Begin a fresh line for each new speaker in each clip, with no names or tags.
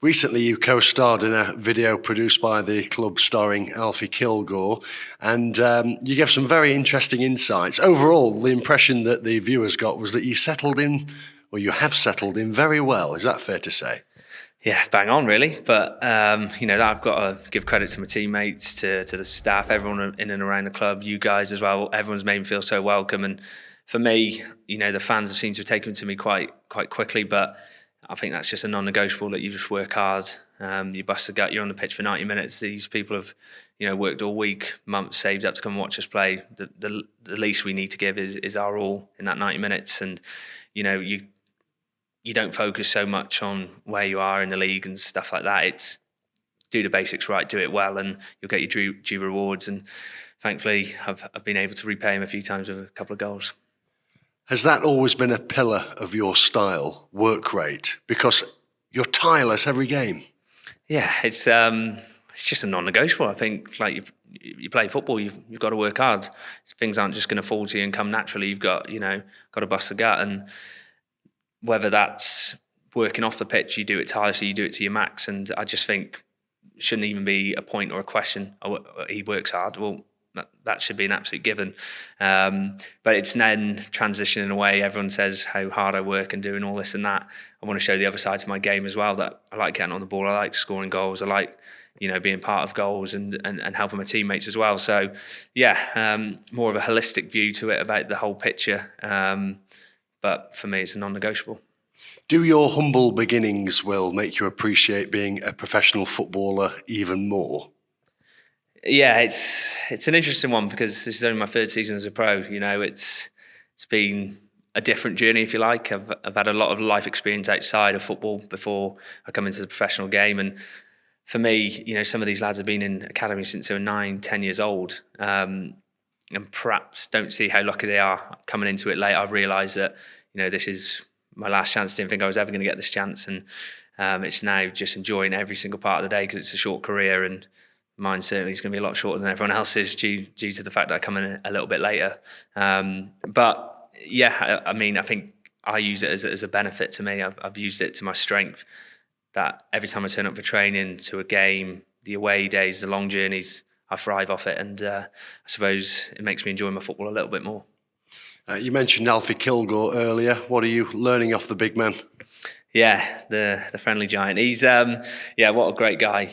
Recently, you co-starred in a video produced by the club starring Alfie Kilgore, and you gave some very interesting insights. Overall, the impression that the viewers got was that you settled in, or you have settled in very well. Is that fair to say?
Yeah, bang on, really. But I've got to give credit to my teammates, to the staff, everyone in and around the club, you guys as well. Everyone's made me feel so welcome, and for me, the fans have seemed to have taken to me quite quickly. But I think that's just a non-negotiable, that you just work hard. You bust the gut. You're on the pitch for 90 minutes. These people have, worked all week, months, saved up to come and watch us play. The least we need to give is our all in that 90 minutes, and you don't focus so much on where you are in the league and stuff like that. It's do the basics right, do it well, and you'll get your due rewards. And thankfully, I've been able to repay him a few times with a couple of goals.
Has that always been a pillar of your style, work rate? Because you're tireless every game.
Yeah, it's just a non-negotiable. I think, like you play football, you've got to work hard. Things aren't just going to fall to you and come naturally. You've got to bust the gut, and whether that's working off the pitch, you do it tirelessly, you do it to your max. And I just think it shouldn't even be a point or a question. He works hard. Well, that should be an absolute given. But it's then transitioning away. Everyone says how hard I work and doing all this and that. I want to show the other side to my game as well, that I like getting on the ball. I like scoring goals. I like, being part of goals and helping my teammates as well. So, more of a holistic view to it about the whole picture. But for me, it's a non-negotiable.
Do your humble beginnings, Will, make you appreciate being a professional footballer even more?
Yeah, it's an interesting one, because this is only my third season as a pro. It's been a different journey, if you like. I've had a lot of life experience outside of football before I come into the professional game. And for me, some of these lads have been in academy since they were 9, 10 years old. And perhaps don't see how lucky they are coming into it late. I've realised that, this is my last chance. Didn't think I was ever going to get this chance. And it's now just enjoying every single part of the day, because it's a short career, and mine certainly is going to be a lot shorter than everyone else's due to the fact that I come in a little bit later. But yeah, I think I use it as a benefit to me. I've used it to my strength, that every time I turn up for training, to a game, the away days, the long journeys, I thrive off it. And I suppose it makes me enjoy my football a little bit more.
You mentioned Alfie Kilgore earlier. What are you learning off the big man?
Yeah, the friendly giant. He's what a great guy.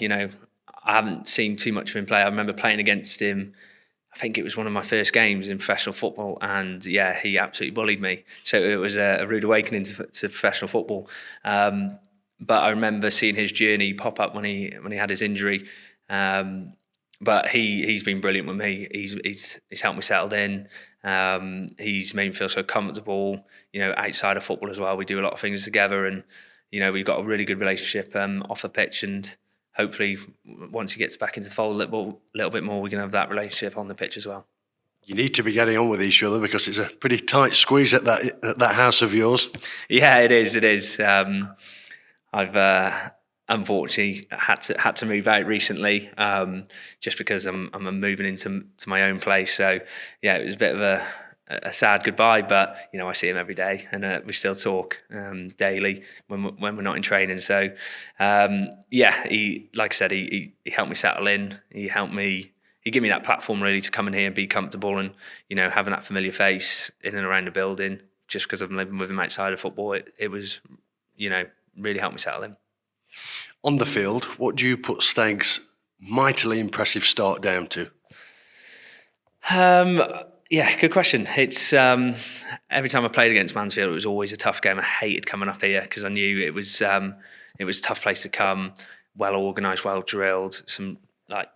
I haven't seen too much of him play. I remember playing against him. I think it was one of my first games in professional football, and yeah, he absolutely bullied me. So it was a rude awakening to professional football. But I remember seeing his journey pop up when he had his injury. But he's been brilliant with me. He's helped me settle in. He's made me feel so comfortable. Outside of football as well, we do a lot of things together, and we've got a really good relationship off the pitch. And hopefully, once he gets back into the fold a little bit more, we can have that relationship on the pitch as well.
You need to be getting on with each other, because it's a pretty tight squeeze at that house of yours.
Yeah, it is. It is. I've unfortunately had to move out recently, just because I'm moving into my own place. So yeah, it was a bit of a sad goodbye, but I see him every day, and we still talk daily when we're not in training. So he, like I said, he helped me settle in. He gave me that platform really to come in here and be comfortable, and having that familiar face in and around the building. Just because I'm living with him outside of football, it was really helped me settle in.
On the field, what do you put Stag's mightily impressive start down to?
Yeah, good question. It's every time I played against Mansfield, it was always a tough game. I hated coming up here, because I knew it was a tough place to come. Well organised, well drilled. Some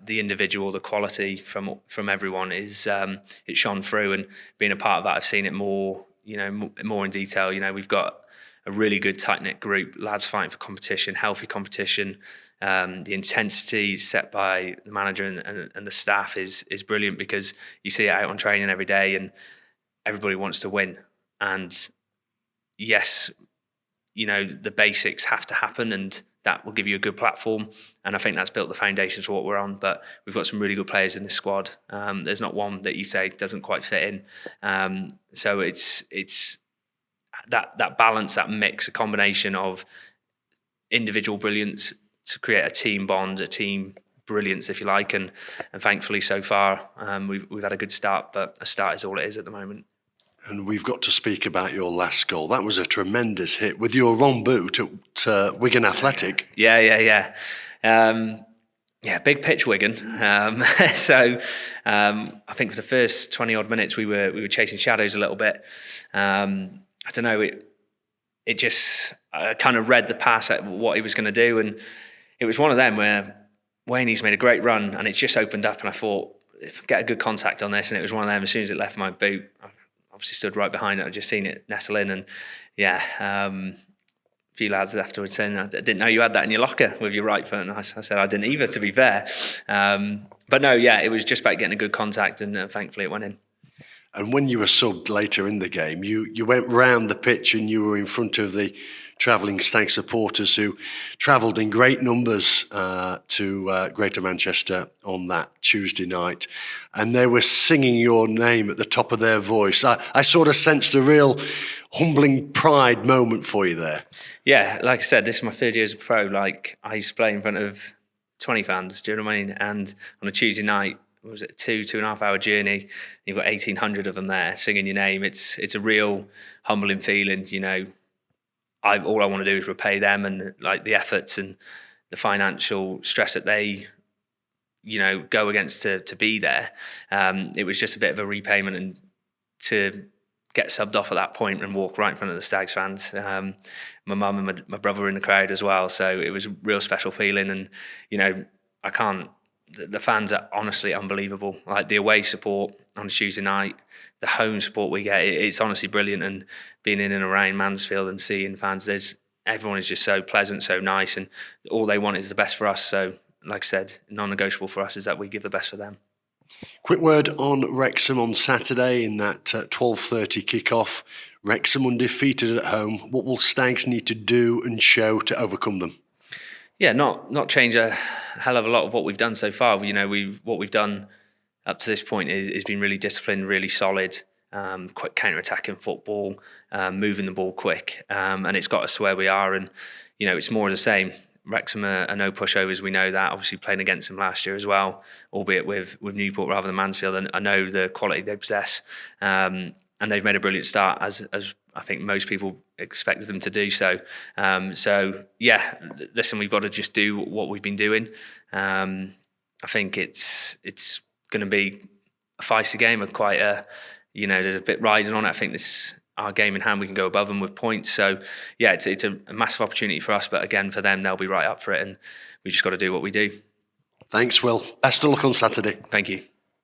the individual, the quality from everyone is it shone through. And being a part of that, I've seen it more in detail. We've got a really good tight-knit group, lads fighting for competition, healthy competition. The intensity set by the manager and the staff is brilliant, because you see it out on training every day, and everybody wants to win. And yes, the basics have to happen, and that will give you a good platform. And I think that's built the foundations for what we're on. But we've got some really good players in this squad. There's not one that you say doesn't quite fit in. So it's that balance, that mix, a combination of individual brilliance to create a team bond, a team brilliance, if you like, and thankfully so far we've had a good start, but a start is all it is at the moment.
And we've got to speak about your last goal. That was a tremendous hit with your wrong boot at Wigan Athletic.
Yeah. Big pitch Wigan. So I think for the first 20 odd minutes we were chasing shadows a little bit. I don't know. It just kind of read the pass at what he was going to do, and it was one of them where Wayne's made a great run and it's just opened up, and I thought, if I get a good contact on this, and it was one of them. As soon as it left my boot, I obviously stood right behind it. I just seen it nestle in, and a few lads afterwards saying, I didn't know you had that in your locker with your right foot. And I said, I didn't either, to be fair. But no, it was just about getting a good contact, and thankfully it went in.
And when you were subbed later in the game, you went round the pitch and you were in front of the travelling Stag supporters who travelled in great numbers to Greater Manchester on that Tuesday night. And they were singing your name at the top of their voice. I sort of sensed a real humbling pride moment for you there.
Yeah, like I said, this is my third year as a pro. Like, I used to play in front of 20 fans, do you know what I mean? And on a Tuesday night, was it 2.5 hour journey? You've got 1,800 of them there singing your name. It's a real humbling feeling. You know, all I want to do is repay them, and like the efforts and the financial stress that they, go against to be there. It was just a bit of a repayment, and to get subbed off at that point and walk right in front of the Stags fans. My mum and my brother were in the crowd as well, so it was a real special feeling. And I can't. The fans are honestly unbelievable. Like, the away support on a Tuesday night, the home support we get, it's honestly brilliant. And being in and around Mansfield and seeing fans, everyone is just so pleasant, so nice, and all they want is the best for us. So, like I said, non-negotiable for us is that we give the best for them.
Quick word on Wrexham on Saturday in that 12:30 kickoff. Wrexham undefeated at home. What will Stags need to do and show to overcome them?
Yeah, not change a hell of a lot of what we've done so far. What we've done up to this point is been really disciplined, really solid, quick counter-attacking football, moving the ball quick, and it's got us to where we are. And it's more of the same. Wrexham are no pushovers. We know that. Obviously, playing against them last year as well, albeit with Newport rather than Mansfield. And I know the quality they possess, and they've made a brilliant start, as I think most people expected them to do so. Listen, we've got to just do what we've been doing. I think it's going to be a feisty game, of quite there's a bit riding on it. I think this our game in hand, we can go above them with points. So it's a massive opportunity for us, but again, for them, they'll be right up for it, and we just got to do what we do.
Thanks, Will. Best of luck on Saturday.
Thank you.